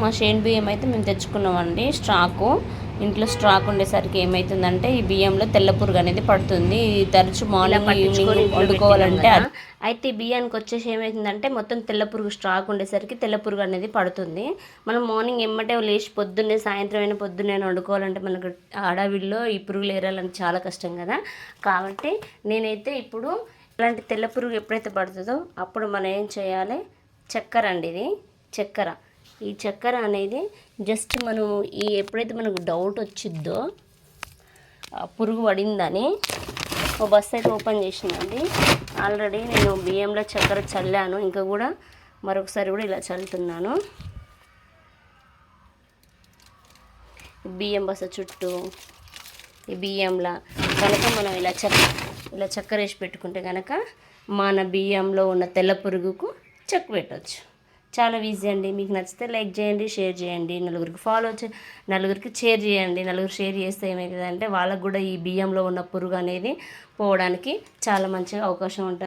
మా షేన్ బియ్యం అయితే మేము తెచ్చుకున్నామండి స్టాకు. ఇంట్లో స్టాక్ ఉండేసరికి ఏమవుతుందంటే ఈ బియ్యంలో తెల్ల పురుగు అనేది పడుతుంది. తరచు మార్నింగ్ ఈవినింగ్ వండుకోవాలంటే అయితే ఈ బియ్యానికి వచ్చేసి ఏమవుతుందంటే మొత్తం తెల్ల పురుగు స్టాక్ ఉండేసరికి తెల్ల పురుగు అనేది పడుతుంది. మనం మార్నింగ్ ఎమ్మటే లేచి పొద్దున్నే సాయంత్రం అయినా పొద్దున్నే వండుకోవాలంటే మనకు అడవిలో ఈ పురుగులు ఏరాలని చాలా కష్టం కదా. కాబట్టి నేనైతే ఇప్పుడు ఇలాంటి తెల్ల పురుగు ఎప్పుడైతే పడుతుందో అప్పుడు మనం ఏం చేయాలి, చక్కెర అండి, ఇది చక్కెర. ఈ చక్కెర అనేది జస్ట్ మనం ఎప్పుడైతే మనకు డౌట్ వచ్చిద్దో పురుగు పడిందని ఓ బస్సు అయితే ఓపెన్ చేసిందండి. ఆల్రెడీ నేను బియ్యంలో చక్కెర చల్లాను, ఇంకా కూడా మరొకసారి కూడా ఇలా చల్లుతున్నాను. బియ్యం బస్స చుట్టూ ఈ బియ్యంలో కనుక మనం ఇలా చక్కెర వేసి పెట్టుకుంటే కనుక మన బియ్యంలో ఉన్న తెల్ల పురుగుకు చెక్ పెట్టవచ్చు. చాలా ఈజీ అండి. మీకు నచ్చితే లైక్ చేయండి, షేర్ చేయండి, నలుగురికి షేర్ చేయండి. నలుగురు షేర్ చేస్తే ఏమవుతుందంటే వాళ్ళకు కూడా ఈ బియ్యంలో ఉన్న పురుగు అనేది పోవడానికి చాలా మంచిగా అవకాశం ఉంటుంది.